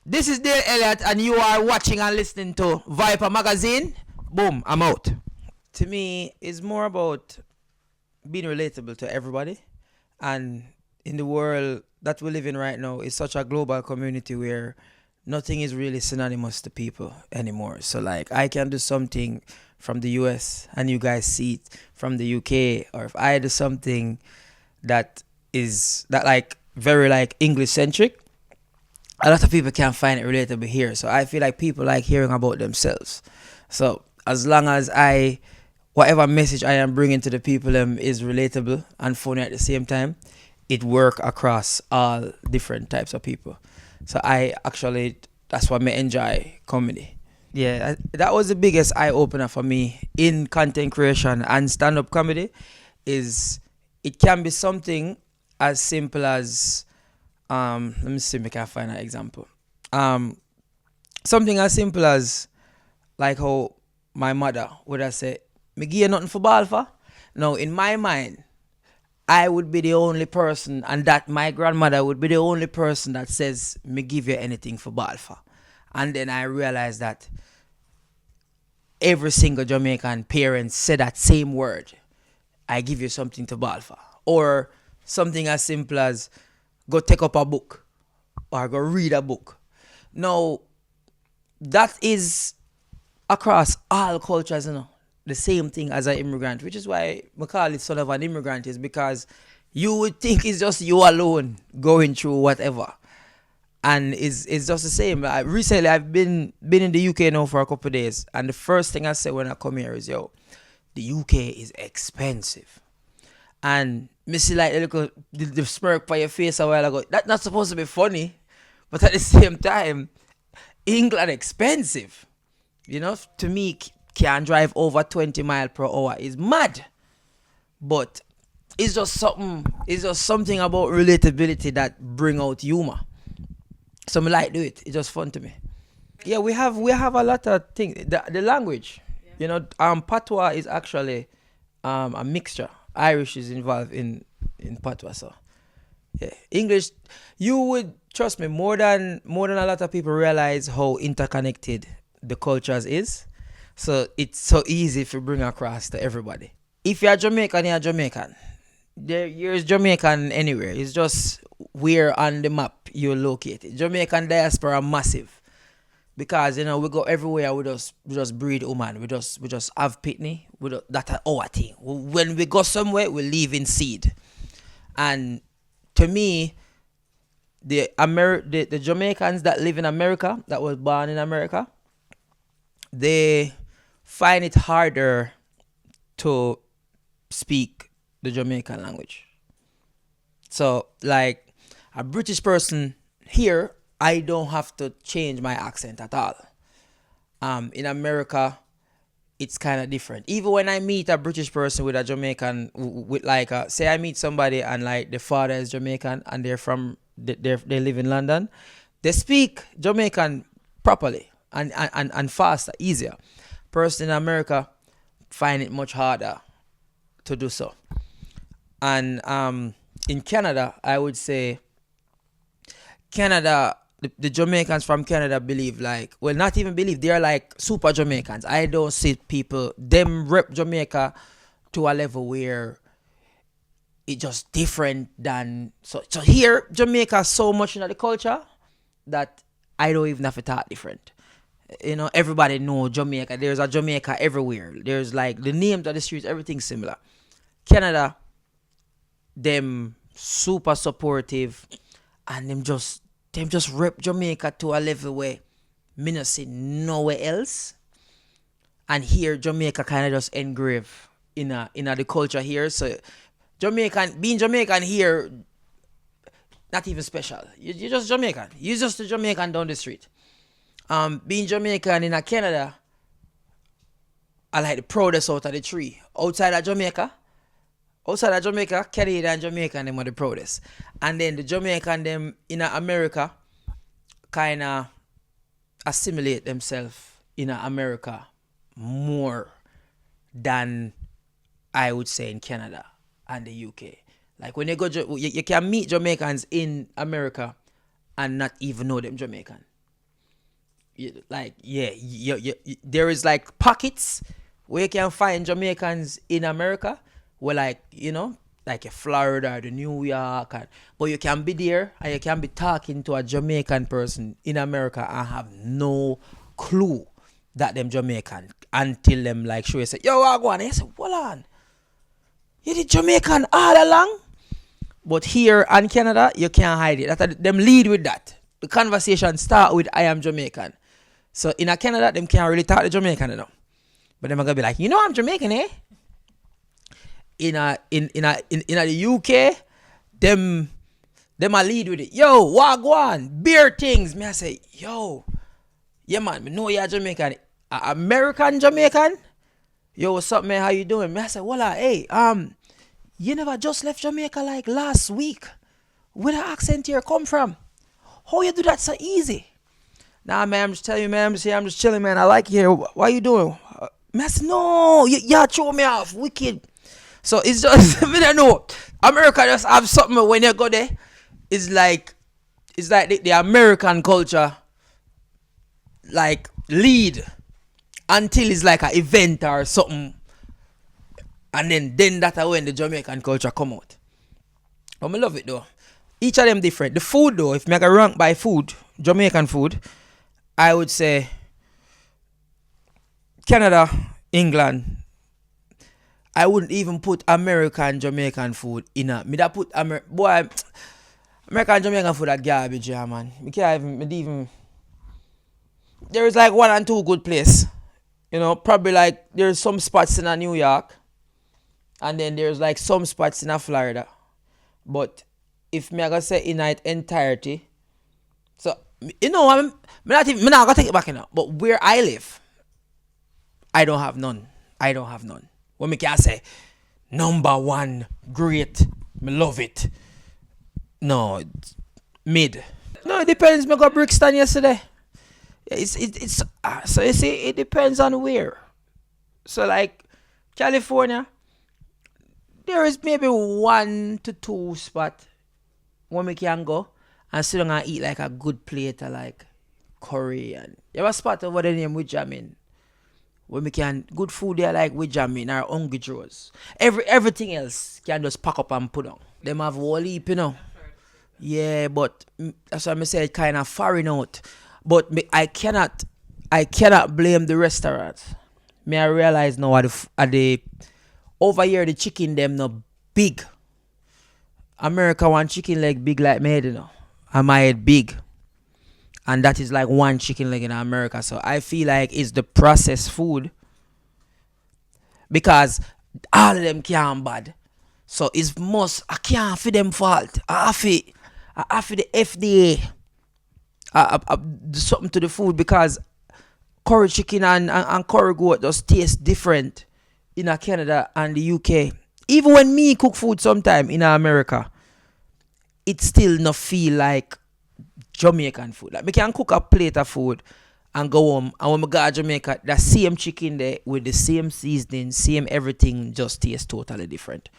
This is Dale Elliott, and you are watching and listening to Viper Magazine. Boom, I'm out. To me, it's more about being relatable to everybody. And in the world that we live in right now, it's such a global community where nothing is really synonymous to people anymore. So, like, I can do something from the US and you guys see it from the UK, or if I do something that is that like very like English centric, a lot of people can't find it relatable here. So I feel like people like hearing about themselves. So as long as whatever message I am bringing to the people is relatable and funny at the same time, it work across all different types of people. So that's what I enjoy comedy. Yeah, that was the biggest eye opener for me in content creation and stand up comedy. Is it can be something as simple as let me see if I can find an example. Something as simple as like how my mother would have said, "Me give you nothing for ball for." Now in my mind, I would be the only person, and that my grandmother would be the only person that says, "Me give you anything for ball for." And then I realized that every single Jamaican parent said that same word. I give you something to ball for. Or something as simple as go take up a book or go read a book. Now, that is across all cultures, the same thing as an immigrant, which is why we call it son of an immigrant, is because you would think it's just you alone going through whatever. And it's just the same. Recently, I've been in the UK now for a couple of days, and the first thing I say when I come here is, "Yo, the UK is expensive." And me see like the smirk by your face a while ago. That's not supposed to be funny, but at the same time, England expensive. To me, can drive over 20 miles per hour is mad. But it's just something about relatability that bring out humor. So I like do it. It's just fun to me. Yeah, we have a lot of things. The language, patois is actually a mixture. Irish is involved in patois, so yeah. English, you would trust me more than a lot of people realize how interconnected the cultures is. So it's so easy to bring across to everybody. If you're Jamaican, you're Jamaican. You're Jamaican anywhere. It's just where on the map you're located. Jamaican diaspora massive. Because we go everywhere. We just breed woman. We just have pitney. That's our thing. When we go somewhere, we live in seed. And to me, the Jamaicans that live in America, that was born in America, they find it harder to speak the Jamaican language. So, like a British person here, I don't have to change my accent at all. In America, it's kind of different. Even when I meet a British person with a Jamaican, with like, say I meet somebody and like the father is Jamaican and they live in London, they speak Jamaican properly and faster, easier. Person in America find it much harder to do so. And in Canada, I would say Canada, the Jamaicans from Canada believe not even believe, they're like super Jamaicans. I don't see people, them rep Jamaica to a level where it's just different than, so here, Jamaica so much in the culture that I don't even have to talk different. Everybody know Jamaica. There's a Jamaica everywhere. There's like the names of the streets, everything's similar. Canada, them super supportive, and them just rep Jamaica to a level where me not see nowhere else. And here Jamaica kind of just engrave in the culture here. So being Jamaican here, not even special. You're just Jamaican. You're just a Jamaican down the street. Being Jamaican in Canada, I like the proudest out of the tree. Outside of Jamaica, Canada and Jamaican, them are the proudest. And then the Jamaican, them in America, kind of assimilate themselves in America more than I would say in Canada and the UK. Like when you go, you can meet Jamaicans in America and not even know them Jamaican. Like, yeah, there is like pockets where you can find Jamaicans in America, where, like, like a Florida or the New York, but you can be there and you can be talking to a Jamaican person in America and have no clue that them Jamaican until them like show you say, yo, I go on. And you say, hold on, you the Jamaican all along? But here in Canada, you can't hide it. Them lead with that. The conversation start with I am Jamaican. So in a Canada, them can't really talk to Jamaican, But them are gonna be like, I'm Jamaican, eh? In the UK, them a lead with it. Yo, wagwan, beer things. Me I say, yo, yeah man, me know you're Jamaican. American Jamaican? Yo, what's up, man? How you doing? Me I say, voila, hey, you never just left Jamaica like last week. Where the accent here come from? How you do that so easy? Nah, man, I'm just telling you, man. I'm just chilling, man. I like it here. What you doing? Man, I said, no, y'all throw me off. Wicked. So it's just, I don't know. America just have something when you go there. It's like the American culture, like, lead until it's like an event or something. And then that's when the Jamaican culture come out. But I love it though. Each of them different. The food though, if I can rank by food, Jamaican food, I would say Canada, England. I wouldn't even put American Jamaican food in a. Me that put American Jamaican food at garbage, yeah, man. Me can't even. There is like one and two good place. Probably like there's some spots in New York, and then there's like some spots in Florida. But if me I gonna say in its entirety, so I'm not gonna take it back now. But where I live, I don't have none. What me can say, number one, great, me love it. No, mid. No, it depends. Me got Brixton yesterday. It's so you see, it depends on where. So like California, there is maybe 1 to 2 spot where we can go and sit down and eat like a good plate of like curry, and you have a spot over there named with Jamin where we can good food there like with Jamin or Hungry Joe's. Everything else can just pack up and put on. Them have whole heap, Yeah, but that's why I say it kind of foreign out. But I cannot blame the restaurants. I realize now at the over here the chicken them no big. America want chicken leg big like my head, and my head big. And that is like one chicken leg in America. So I feel like it's the processed food. Because all of them can't bad. So it's I can't for them fault. I have the FDA. Do something to the food, because curry chicken and curry goat just taste different in Canada and the UK. Even when me cook food sometime in America, it still not feel like Jamaican food. Like, me can cook a plate of food and go home, and when I go to Jamaica, the same chicken there with the same seasoning, same everything, just tastes totally different.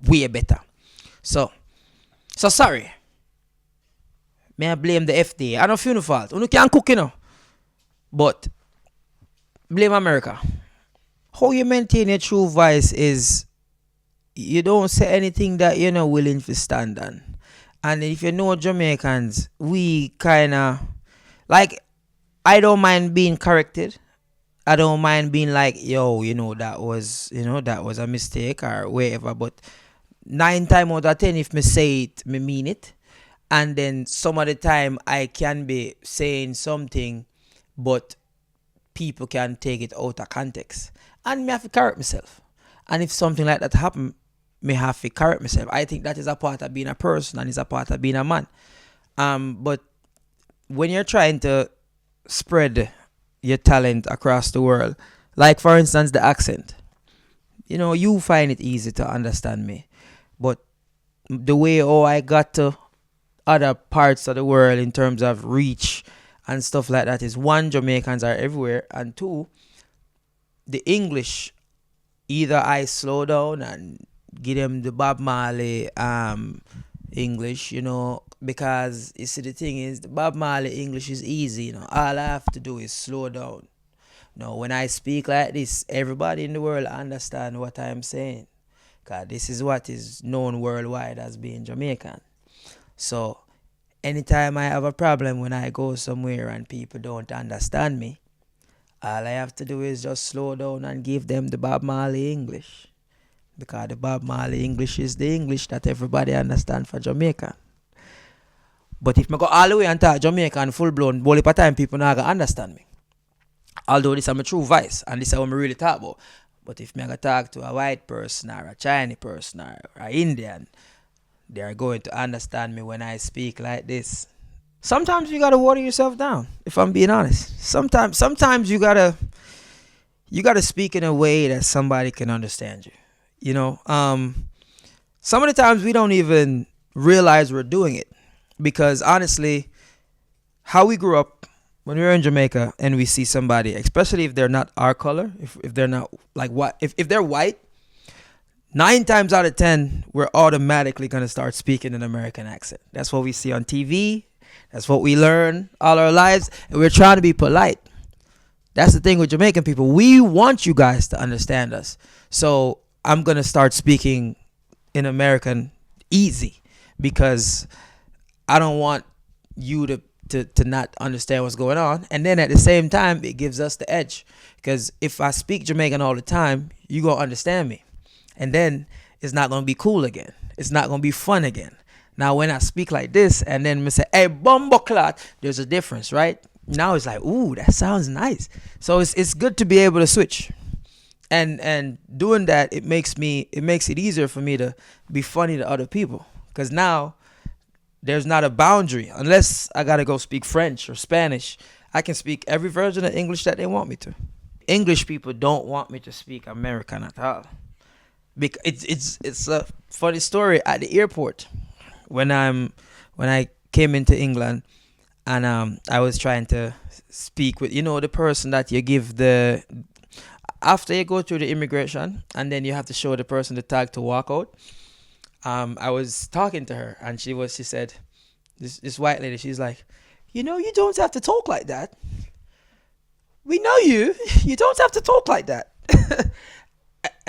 Way better. So sorry. May I blame the FDA? I don't feel no fault. You can cook, But blame America. How you maintain your true voice is you don't say anything that you're not willing to stand on. And if you know Jamaicans, we kind of, like, I don't mind being corrected. I don't mind being like, yo, that was a mistake or whatever. But 9 times out of 10, if me say it, me mean it. And then some of the time I can be saying something, but people can take it out of context. And me have to correct myself. And if something like that happen, me have to correct myself. I think that is a part of being a person, and is a part of being a man. But when you're trying to spread your talent across the world, like for instance the accent, you find it easy to understand me. But the way I got to other parts of the world in terms of reach and stuff like that is, one, Jamaicans are everywhere, and two, the English, either I slow down and give them the Bob Marley English, because you see the thing is the Bob Marley English is easy. All I have to do is slow down. When I speak like this, everybody in the world understand what I'm saying. Cause this is what is known worldwide as being Jamaican. So anytime I have a problem when I go somewhere and people don't understand me, all I have to do is just slow down and give them the Bob Marley English. Because the Bob Marley English is the English that everybody understand for Jamaica. But if I go all the way and talk Jamaican full blown, bully per time people not gonna understand me. Although this is my true voice and this is what I really talk about. But if I go talk to a white person or a Chinese person or an Indian, they are going to understand me when I speak like this. Sometimes you gotta water yourself down, if I'm being honest. Sometimes you gotta speak in a way that somebody can understand you. Some of the times we don't even realize we're doing it. Because honestly, how we grew up when we were in Jamaica and we see somebody, especially if they're not our color, if they're not like what, if they're white, 9 times out of 10, we're automatically going to start speaking an American accent. That's what we see on TV. That's what we learn all our lives. And we're trying to be polite. That's the thing with Jamaican people. We want you guys to understand us. So I'm going to start speaking in American easy because I don't want you to not understand what's going on. And then at the same time, it gives us the edge. Because if I speak Jamaican all the time, you're going to understand me. And then it's not going to be cool again. It's not going to be fun again. Now, when I speak like this and then I say, hey, bumbo clot, there's a difference, right? Now it's like, ooh, that sounds nice. So it's good to be able to switch. And doing that, it makes it easier for me to be funny to other people. Because now there's not a boundary. Unless I got to go speak French or Spanish, I can speak every version of English that they want me to. English people don't want me to speak American at all. Because it's a funny story at the airport when I came into England and I was trying to speak with the person that you give the after you go through the immigration and then you have to show the person the tag to walk out. I was talking to her and she said, this white lady, she's like, you don't have to talk like that. We know you. You don't have to talk like that.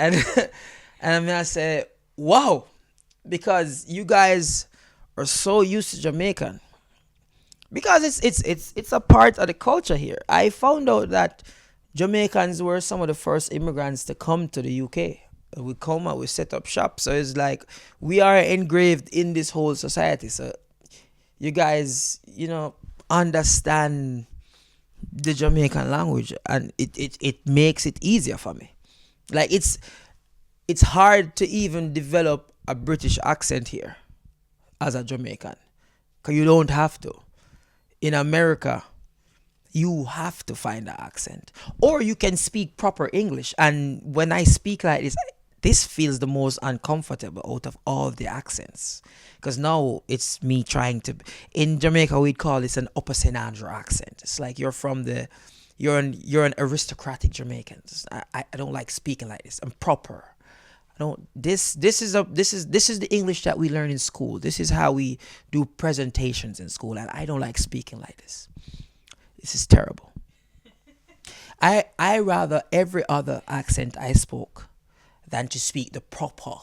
and I said, wow, because you guys are so used to Jamaican. Because it's a part of the culture here. I found out that Jamaicans were some of the first immigrants to come to the UK. We come out, we set up shop. So it's like we are engraved in this whole society. So you guys, understand the Jamaican language and it makes it easier for me. Like it's hard to even develop a British accent here as a Jamaican. Because you don't have to. In America, you have to find an accent. Or you can speak proper English. And when I speak like this feels the most uncomfortable out of all the accents. Because now it's me trying to... In Jamaica, we'd call this an Upper St. Andrew accent. It's like you're an aristocratic Jamaican. I don't like speaking like this. I'm proper. This is the English that we learn in school. This is how we do presentations in school, and I don't like speaking like this. This is terrible. I rather every other accent I spoke than to speak the proper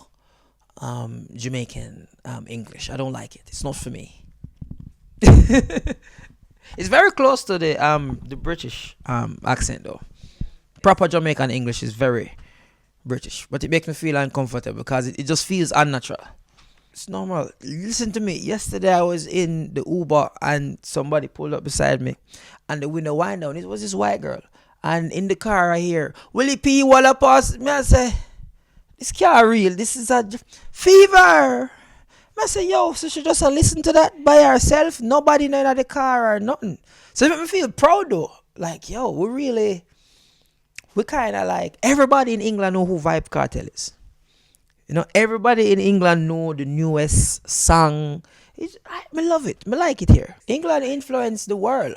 Jamaican English. I don't like it. It's not for me. It's very close to the British accent though. Proper Jamaican English is very British, but it makes me feel uncomfortable because it just feels unnatural. It's normal. Listen to me. Yesterday I was in the Uber and somebody pulled up beside me and the window wind down. It was this white girl. And in the car I hear, Willie P. Walla pass. Me I say, this car real. This is a fever. I say, yo, so she just listen to that by herself. Nobody in the car or nothing. So it make me feel proud though. Like, yo, we kind of like, everybody in England know who Vibe Cartel is. Everybody in England know the newest song. I love it. I like it here. England influenced the world.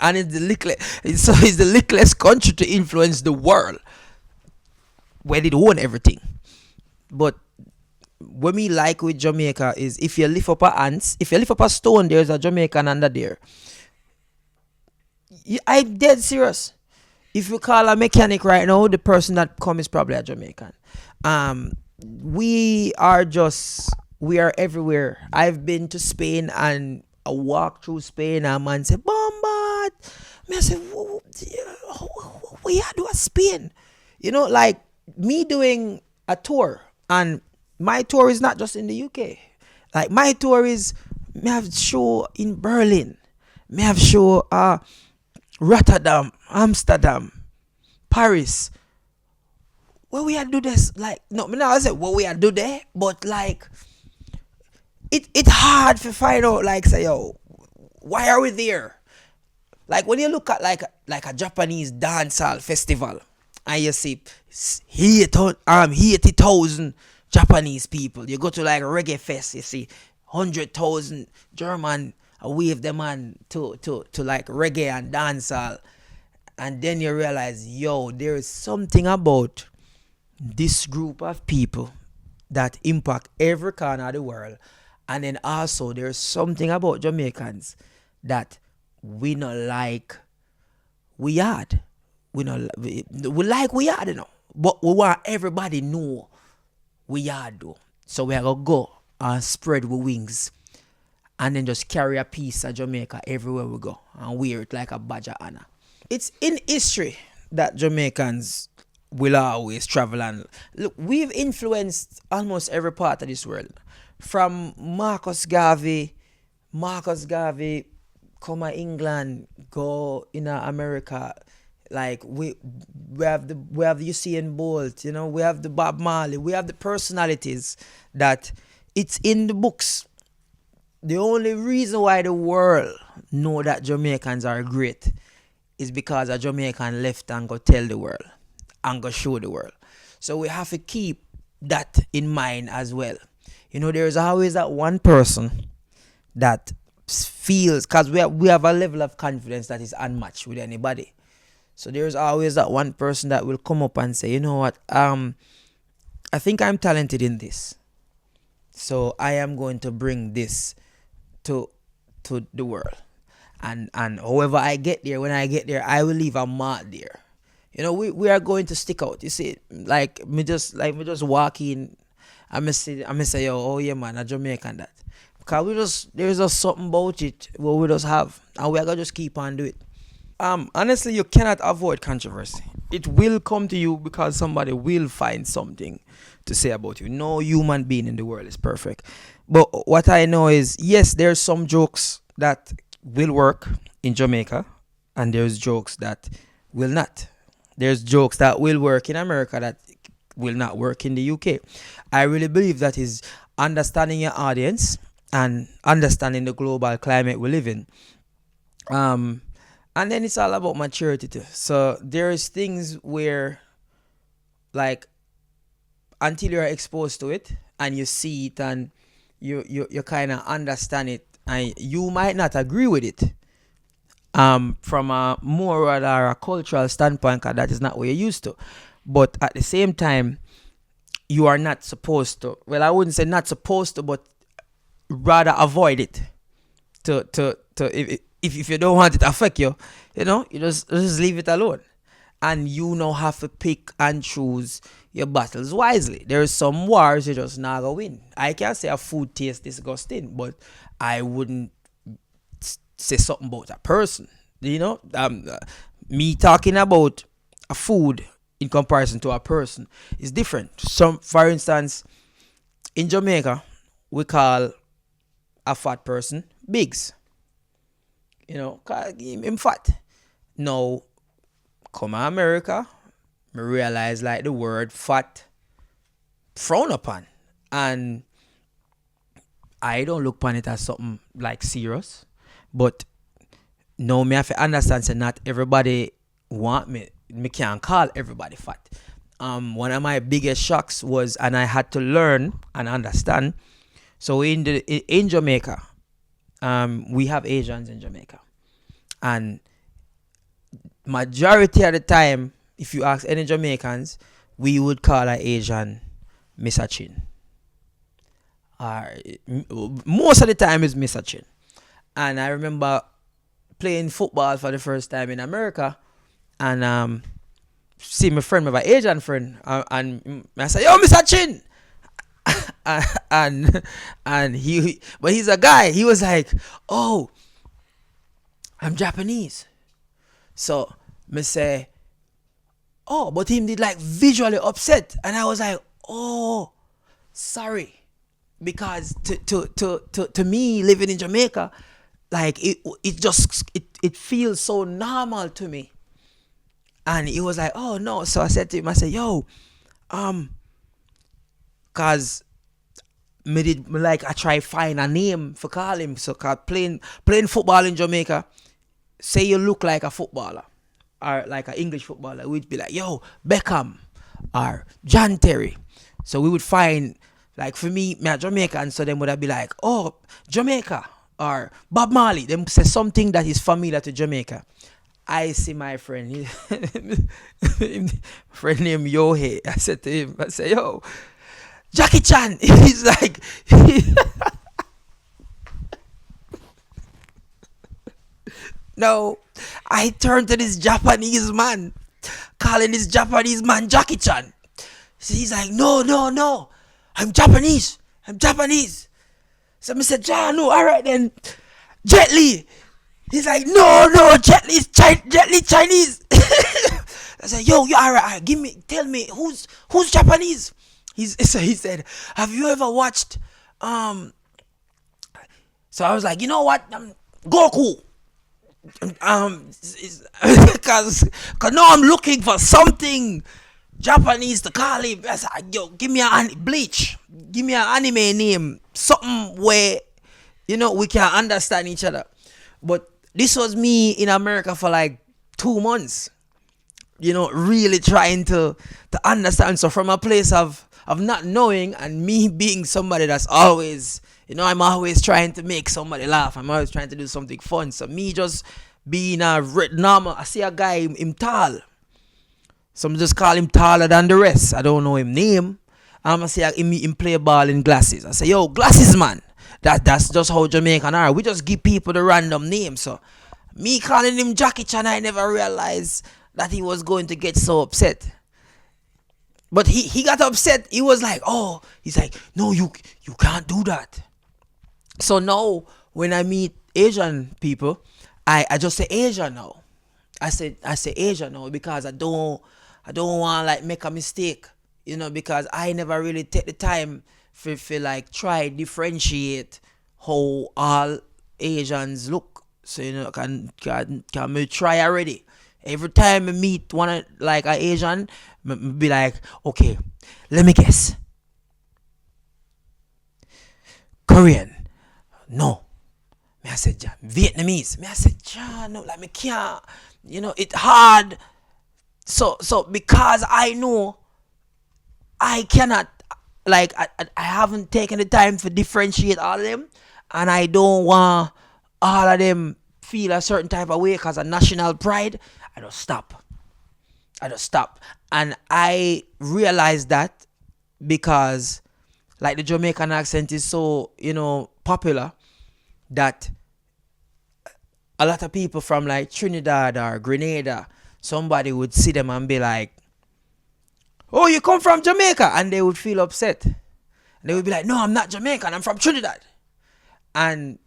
And it's the littlest country to influence the world. Where they own everything. But what me like with Jamaica is if you lift up a ants, if you lift up a stone, there's a Jamaican under there. I'm dead serious. If you call a mechanic right now, the person that come is probably a Jamaican. Um, we are everywhere. I've been to Spain and I walk through Spain and man say, Bombard. Me I say, we are do a Spain. Like me doing a tour, and my tour is not just in the UK. Like my tour is me have show in Berlin, me have show Rotterdam, Amsterdam, Paris. What we had do this like no me now I say what we had do there, but like it's hard to find out like say yo, why are we there? Like when you look at like a Japanese dancehall festival and you see 80,000 Japanese people. You go to like reggae fest, you see 100,000 German wave them on to like reggae and dancehall. And then you realize, yo, there is something about this group of people that impact every corner of the world. And then also there's something about Jamaicans that we not like we had. We like we had, but we want everybody know we had though. So we are gonna go and spread our wings and then just carry a piece of Jamaica everywhere we go and wear it like a badge of honor. It's in history that Jamaicans will always travel, and look, we've influenced almost every part of this world. From Marcus Garvey come to England, go in America. Like we have the Usain Bolt, we have the Bob Marley, we have the personalities that it's in the books. The only reason why the world know that Jamaicans are great is because a Jamaican left and go tell the world and go show the world. So we have to keep that in mind as well. There's always that one person that feels, because we have a level of confidence that is unmatched with anybody. So there's always that one person that will come up and say, you know what, I think I'm talented in this. So I am going to bring this to the world. And however I get there, when I get there, I will leave a mark there. We are going to stick out. You see, like me just walk in, I say, yo, oh yeah man, a Jamaican that. Because there's just something about it what we just have. And we're gonna just keep on do it. Honestly, you cannot avoid controversy. It will come to you because somebody will find something to say about you. No human being in the world is perfect. But what I know is, yes, there's some jokes that will work in Jamaica, and there's jokes that will not. There's jokes that will work in America that will not work in the UK. I really believe that is understanding your audience and understanding the global climate we live in. And then it's all about maturity too. So there's things where, like, until you're exposed to it and you see it and you kind of understand it, and you might not agree with it from a moral or a cultural standpoint, because that is not what you're used to. But at the same time, you are not supposed to. Well, I wouldn't say not supposed to, but rather avoid it. If you don't want it to affect you, you just leave it alone. And you now have to pick and choose your battles wisely. There's some wars you just not gonna win. I can't say a food tastes disgusting, but I wouldn't say something about a person. Me talking about a food in comparison to a person is different. For instance, in Jamaica, we call a fat person bigs. 'Cause him fat. Now, come to America, I realize like the word fat frown upon. And I don't look upon it as something like serious. But now me have to understand that not everybody want me. Me can't call everybody fat. One of my biggest shocks was, and I had to learn and understand. So in Jamaica, we have Asians in Jamaica, and majority of the time, if you ask any Jamaicans, we would call an Asian Mr. Chin. Or most of the time is Mr. Chin. And I remember playing football for the first time in America, and see my friend, my Asian friend, and I said, "Yo, Mr. Chin," and but he's a guy. He was like, "Oh, I'm Japanese." So me say, "Oh," but him did like visually upset, and I was like, "Oh, sorry," because to me living in Jamaica, like it feels so normal to me. And he was like, "Oh no." So I said to him, I said, "Yo, um cause I try find a name for call him. So cause playing football in Jamaica, say you look like a footballer or like an English footballer, we'd be like, yo, Beckham or John Terry. So we would find, like for me a Jamaican, so them would have be like, oh, Jamaica or Bob Marley. Them say something that is familiar to Jamaica. I see my friend, friend named Yohei. I said to him, I say, yo, Jackie Chan. He's like, no. I turned to this Japanese man, calling this Japanese man Jackie Chan. So he's like, no, no, no. I'm Japanese. I'm Japanese. So I said, John, no, all right then. Jet Li. He's like, no, no, Jet Li Chinese. I said, yo, you all right? Tell me, who's Japanese? So he said, have you ever watched, so I was like, you know what, Goku. Because now I'm looking for something Japanese to call him. I said, yo, give me Bleach. Give me an anime name. Something where, we can understand each other. But this was me in America for like 2 months. Really trying to understand. So from a place of not knowing, and me being somebody that's always, I'm always trying to make somebody laugh. I'm always trying to do something fun. So me just being a normal, I see a guy, him tall. Some just call him taller than the rest. I don't know him name. I'm going to say him play ball in glasses. I say, yo, glasses man. That's just how Jamaican are. We just give people the random name. So me calling him Jackie Chan, I never realized that he was going to get so upset. But he got upset. He was like, oh, he's like, no, you can't do that. So now when I meet Asian people, I just say Asia now. I say Asia now because I don't want to like make a mistake, because I never really take the time for like try differentiate how all Asians look. So can me try already. Every time I meet one like an Asian, be like, okay, let me guess. Korean. No. Me I said Vietnamese. Me I said no, like me can't. It's hard. So because I know I cannot, like I haven't taken the time to differentiate all of them, and I don't want all of them feel a certain type of way because of national pride. I just stop. And I realized that because like the Jamaican accent is so, popular, that a lot of people from like Trinidad or Grenada, somebody would see them and be like, oh, you come from Jamaica? And they would feel upset. And they would be like, no, I'm not Jamaican, I'm from Trinidad. And,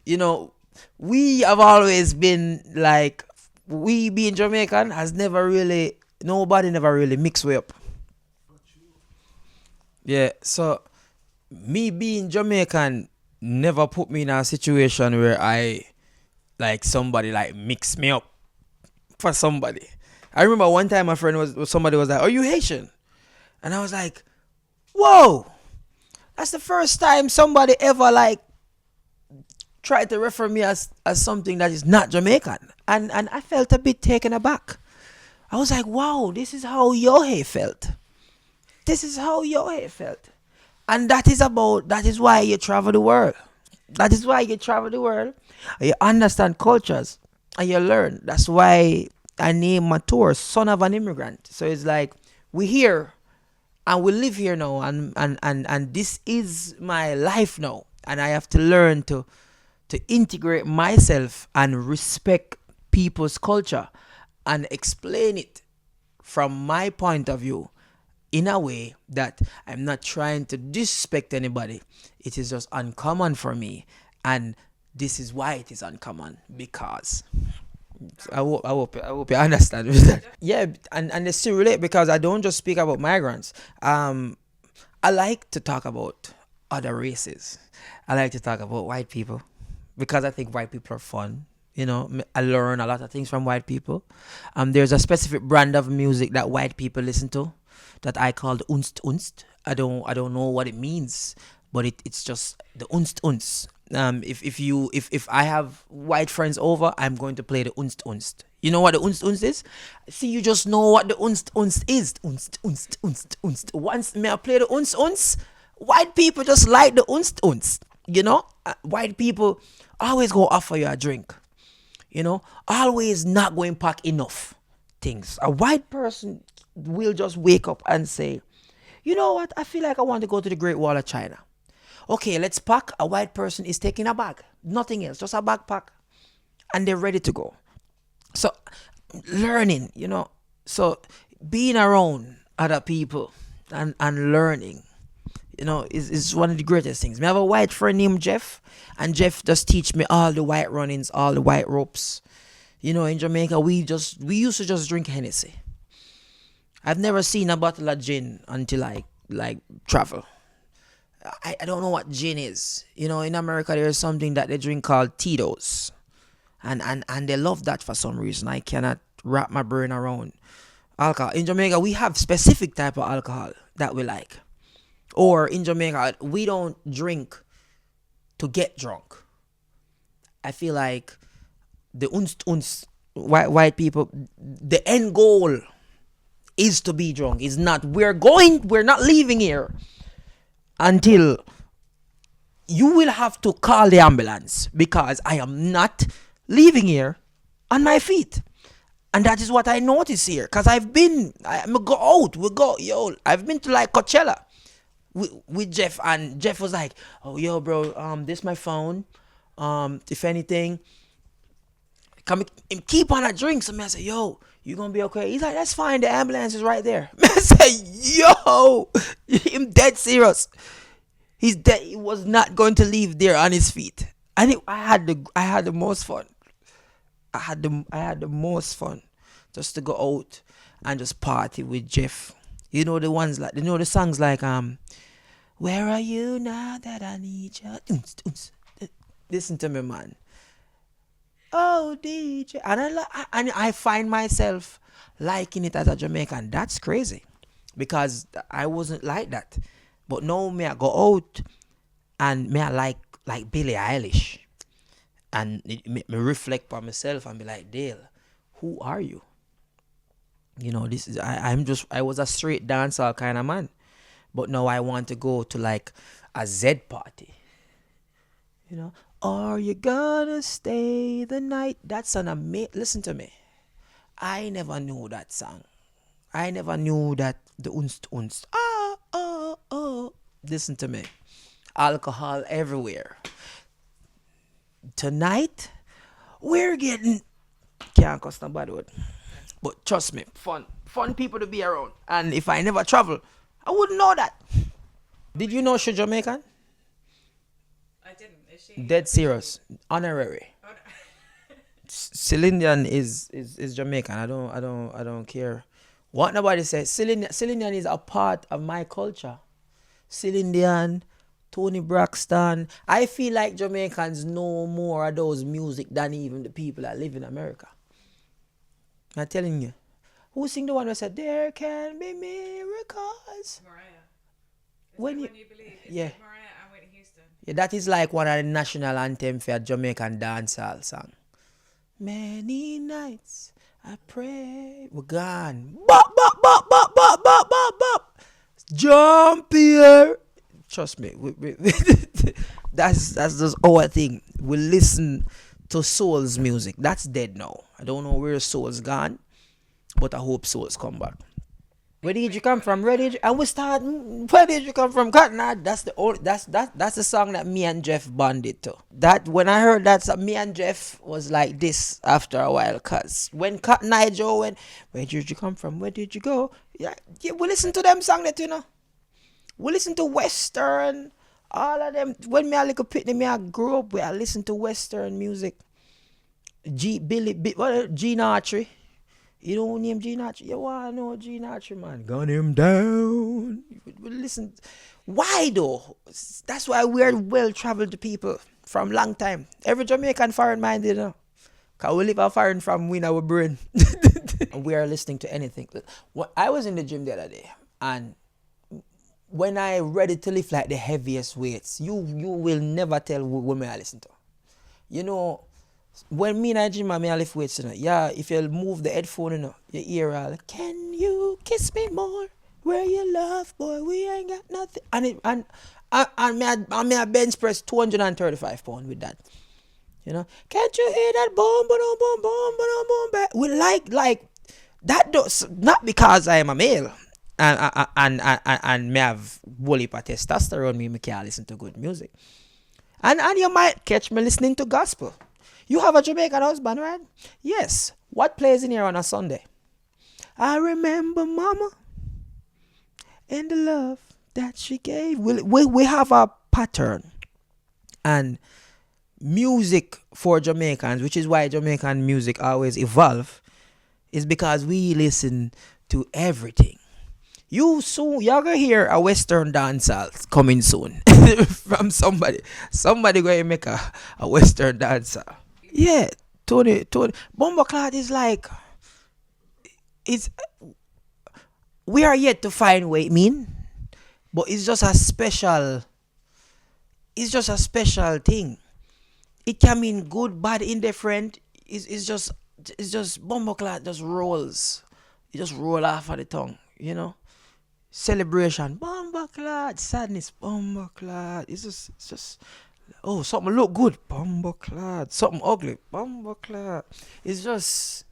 we have always been like, we being Jamaican has nobody never really mixed way up. Yeah, so me being Jamaican never put me in a situation where I like somebody like mix me up for somebody. I remember one time my friend somebody was like, are you Haitian? And I was like, whoa, that's the first time somebody ever like tried to refer me as something that is not Jamaican. And I felt a bit taken aback. I was like, wow, this is how Yohei felt. This is how Yohei felt. And that is why you travel the world. That is why you travel the world. You understand cultures and you learn. That's why I name my tour Son of an Immigrant. So it's like, we here and we live here now, and this is my life now, and I have to learn to integrate myself and respect people's culture and explain it from my point of view in a way that I'm not trying to disrespect anybody. It is just uncommon for me, and this is why it is uncommon because I hope you understand with that. Yeah, and they still relate because I don't just speak about migrants. I like to talk about other races. I like to talk about white people because I think white people are fun. I learn a lot of things from white people. There's a specific brand of music that white people listen to that I call the unst unst. I don't know what it means, but it's just the unst unst. If I have white friends over, I'm going to play the unst unst. You know what the unst unst is? See, you just know what the unst unst is. Unst unst unst unst. Once me I play the unst unst, white people just like the unst unst. White people always go offer you a drink. Always not going pack enough things. A white person will just wake up and say, you know what? I feel like I want to go to the Great Wall of China. Okay, let's pack. A white person is taking a bag. Nothing else, just a backpack. And they're ready to go. So, learning, So, being around other people and learning, is one of the greatest things. I have a white friend named Jeff. And Jeff just teach me all the white runnings, all the white ropes. In Jamaica, we used to just drink Hennessy. I've never seen a bottle of gin until I travel. I don't know what gin is. In America there's something that they drink called Tito's. And they love that for some reason. I cannot wrap my brain around alcohol. In Jamaica we have specific type of alcohol that we like. Or in Jamaica we don't drink to get drunk. I feel like the white people, the end goal is to be drunk. It's not we're not leaving here until you will have to call the ambulance because I am not leaving here on my feet. And that is what I notice here. Because I go out, I've been to like Coachella with Jeff, and Jeff was like, oh yo bro, this my phone. If anything, come keep on a drink. So I say, yo, you gonna be okay? He's like, that's fine, the ambulance is right there. I say, yo, him dead serious. He's dead. He was not going to leave there on his feet. And I had the most fun. I had the most fun just to go out and just party with Jeff. The ones like the songs like where are you now that I need you? Listen to me, man. Oh, DJ, and I find myself liking it as a Jamaican. That's crazy, because I wasn't like that. But now me I go out and me I like Billie Eilish, and me reflect on myself and be like, Dale, who are you? This is I was a straight dancehall kind of man. But now I want to go to like a Z party. Are you gonna stay the night? That's an amazing. Listen to me. I never knew that song. I never knew that the unst unst. Listen to me. Alcohol everywhere. Tonight, we're getting. Can't cost no bad word. But trust me, fun people to be around. And if I never travel, I wouldn't know that. Did you know she's Jamaican? I didn't. Is she? Dead serious. Honorary. Oh, no. Cylindian is Jamaican. I don't care what nobody says. Cylindian is a part of my culture. Cylindian, Tony Braxton. I feel like Jamaicans know more of those music than even the people that live in America. I'm telling you. Who sing the one that said, there can be miracles? Mariah. When you believe? Yeah. Mariah and Whitney Houston. Yeah, that is like one of the national anthem for a Jamaican dancehall song. Many nights I pray. We're gone. Bop, bop, bop, bop, bop, bop, bop, bop. Jump here. Trust me. That's just our thing. We listen to soul's music. That's dead now. I don't know where soul's gone, but I hope souls come back. Where did you come from? Where did you, and we start, where did you come from? Cotton Eye. That's the only, that's the song that me and Jeff bonded to. That when I heard that song, me and Jeff was like this after a while. Cause when Cotton Eye Joe went, where did you come from? Where did you go? Yeah, yeah, we listen to them song that, you know. We listen to Western, all of them. When me a little pitney, me I grew up where I listen to Western music. Gene Archery. You don't name Gene Archery. You wanna know Gene Archery, man? Gun him down. Listen, why though? That's why we're well-traveled people from long time. Every Jamaican foreign minded, you know. Cause we live a foreign from we our brain. And we are listening to anything. I was in the gym the other day, and when I ready to lift like the heaviest weights, you will never tell what me I listen to. You know, when me and I gym, I lift weights, you know, yeah, if you move the headphone, you know, you hear all, can you kiss me more? Where you love, boy, we ain't got nothing. And me I bench press 235 pounds with that. You know, can't you hear that boom, boom, boom, boom, boom, boom, boom? We like that does not because I am a male and me have whole heap of testosterone, me can't listen to good music. And you might catch me listening to gospel. You have a Jamaican husband, right? Yes. What plays in here on a Sunday? I remember Mama and the love that she gave. We have a pattern. And music for Jamaicans, which is why Jamaican music always evolve, is because we listen to everything. You're gonna hear a Western dancehall coming soon from somebody. Somebody gonna make a Western dancehall. Yeah, Tony. Bumbleclad is like, it's, we are yet to find what it mean, but it's just a special thing. It can mean good, bad, indifferent. It's just Bumbleclad just rolls. It just roll off of the tongue, you know. Celebration, Bumbleclad. Sadness, Bumbleclad. It's just oh, something look good, Bumbleclad. Something ugly, Bumbleclad. It's just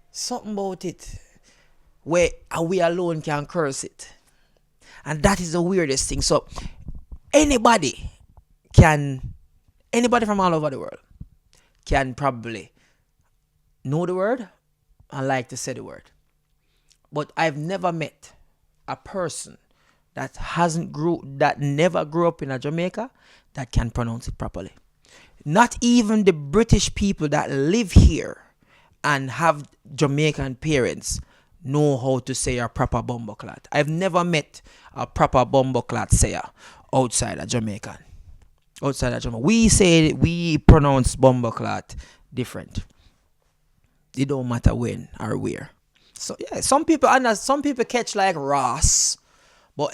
something about it where we alone can curse it. And that is the weirdest thing. So anybody from all over the world can probably know the word and like to say the word. But I've never met a person that never grew up in a Jamaica that can pronounce it properly. Not even the British people that live here and have Jamaican parents know how to say a proper Bumbleclad. I've never met a proper Bumbleclad sayer outside of Jamaican. We pronounce Bumbleclad different. It don't matter when or where. So yeah, some people catch like Ross, but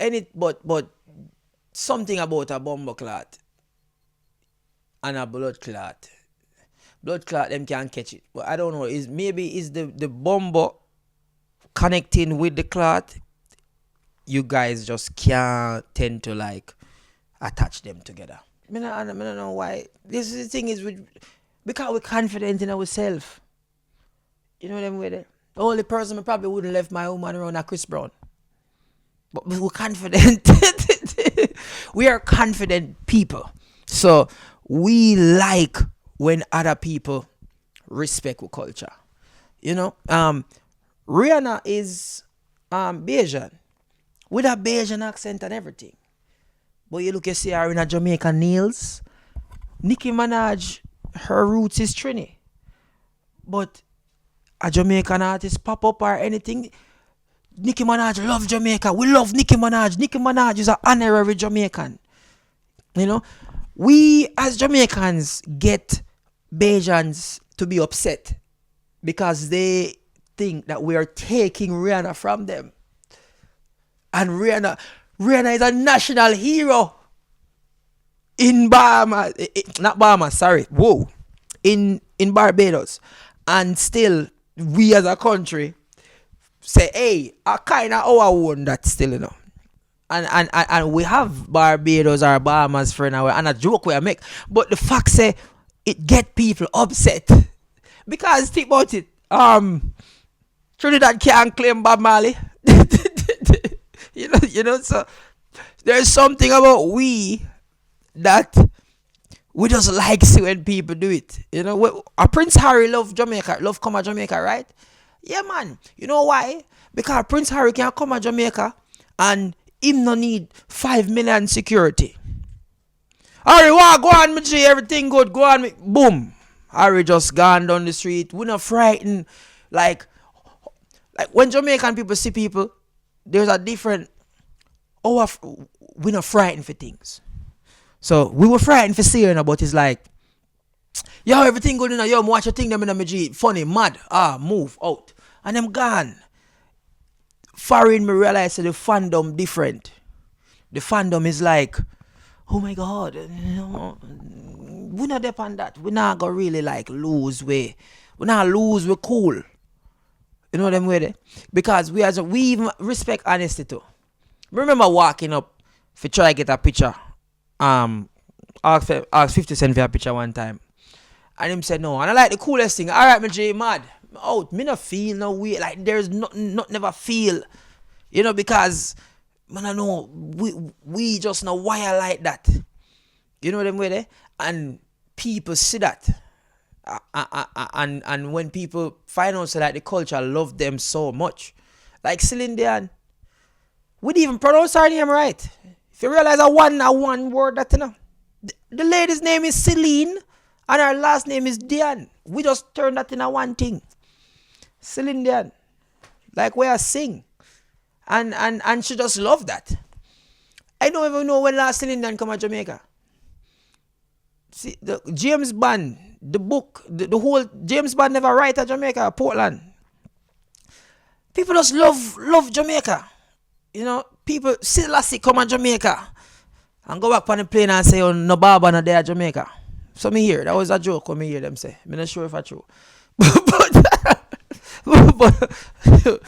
something about a Bumbleclad and a blood clot them can catch it. But I don't know. Is the bumbo connecting with the clot? You guys just can't tend to like attach them together. I don't know why. This is the thing is because we're confident in ourselves. You know what I'm with it? The only person I probably wouldn't left my woman around a Chris Brown. But we're confident. We are confident people. So we like when other people respect our culture. You know? Rihanna is Bayesian. With a Bayesian accent and everything. But you see her in a Jamaican nails. Nicki Minaj, her roots is Trini. But a Jamaican artist pop up or anything, Nicki Minaj love Jamaica. We love Nicki Minaj. Nicki Minaj is an honorary Jamaican. You know, we as Jamaicans get Bajans to be upset because they think that we are taking Rihanna from them. And Rihanna is a national hero in Bahamas. Not Bahamas, sorry. Whoa. In Barbados. And still, we as a country say, hey, I kind of our own that still, you know. And we have Barbados or Bahamas friend and a joke we make. But the fact say it get people upset. Because think about it. Trinidad can't claim Bob Marley. So there's something about we that we just like see when people do it. Prince Harry love Jamaica, love come to Jamaica, right? Yeah, man. You know why? Because Prince Harry can come to Jamaica and him no need 5 million security. Harry, go on, me G, everything good, go on, me. Boom. Harry just gone down the street. We not frightened. Like when Jamaican people see people, there's a different. We not frightened for things. So we were frightened for seeing, but it's like, yo, everything good in yo, watch your thing them in the G. Funny, mad, move out. And them gone. Foreign me realize that the fandom different. The fandom is like, oh my God, we not depend that. We not gonna really like lose way. We not lose, we cool. You know them way there? Because we even respect honesty too. Remember walking up for try to get a picture. Ask 50 Cent for a picture one time. And him said no. And I like the coolest thing. Alright, me J mad. Out. Me not feel no way. Like there's not never feel. Because man, I know we just know wire like that. You know them way there? And people see that. And when people find out so that the culture love them so much. Like Celine Dion. We didn't even pronounce her name right. If you realize a one word that the lady's name is Celine and her last name is Dion. We just turned that into one thing. Celine Dion. Like where I sing. And she just love that. I don't even know when last Celine Dion come to Jamaica. See, the James Bond, the book, the whole James Bond never write at Jamaica, Portland. People just love Jamaica. People still come to Jamaica and go back on the plane and say, oh, no Baba no there at Jamaica. So me hear, that was a joke when me hear them say. I'm not sure if it's true. but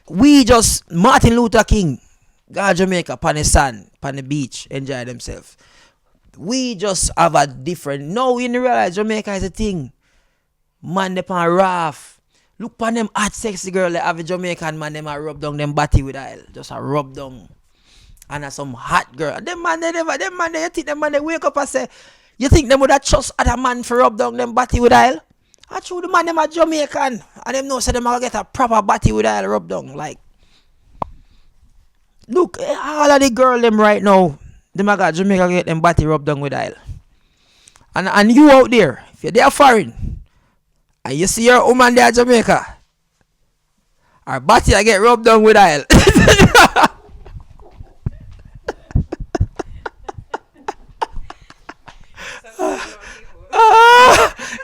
we just, Martin Luther King, go to Jamaica, pan the sand, pan the beach, enjoy themselves. We just have a different, now we realize Jamaica is a thing. Man, they pan raft. Look pan them hot sexy girl that have a Jamaican man, them a rub down them body with oil. Just a rub down. And a some hot girl. Them man they you think them man they wake up and say, you think them would have trust other man for rub down them body with oil? I true the man them a Jamaican. And them know say them a get a proper body with oil rub down. Like, look, all of the girl them right now, them a got Jamaica get them body rub down with oil. And you out there, if you're there foreign, and you see your woman there in Jamaica, her body I get rubbed down with oil.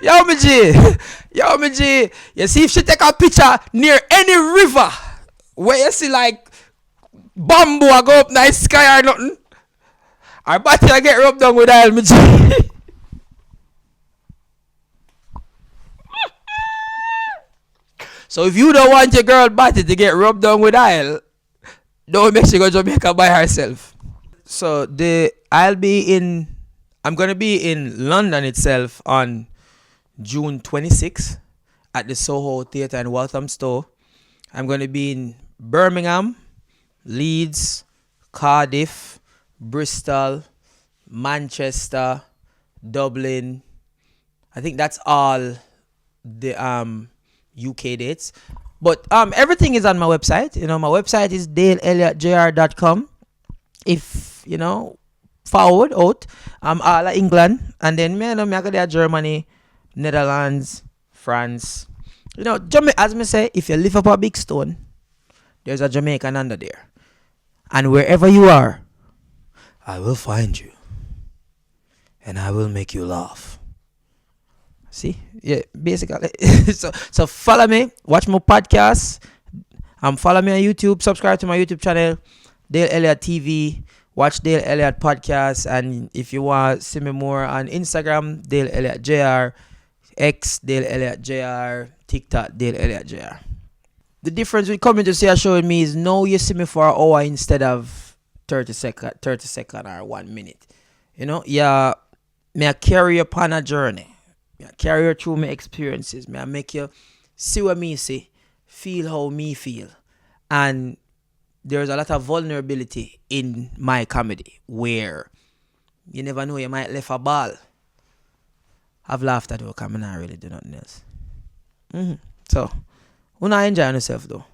Yo, me G. You see if she take a picture near any river where you see like bamboo I go up nice sky or nothing, her body I get rubbed down with oil, me G. So if you don't want your girl body to get rubbed down with oil, don't make she go to Jamaica by herself. So I'm gonna be in London itself on June 26th at the Soho Theatre and Walthamstow. I'm gonna be in Birmingham, Leeds, Cardiff, Bristol, Manchester, Dublin. I think that's all the UK dates. But everything is on my website. My website is daleelliottjr.com. If forward out, I'm all of England, and then me I go there Germany, Netherlands, France. As me say, if you live up a big stone, there's a Jamaican under there. And wherever you are, I will find you. And I will make you laugh. See? Yeah, basically. so follow me, watch my podcast, follow me on YouTube, subscribe to my YouTube channel, Dale Elliott TV, watch Dale Elliott podcast, and if you want to see me more on Instagram, Dale Elliott JR, X Dale Elliott JR, TikTok Dale Elliott JR. The difference with coming to see a show with me is now you see me for an hour instead of 30 second or 1 minute. Yeah, may I carry you upon a journey. I carry you through my experiences. I make you see what me see, feel how me feel. And there's a lot of vulnerability in my comedy where you never know, you might left a ball. I've laughed at it, because I not really do nothing else. So, when I enjoy yourself though.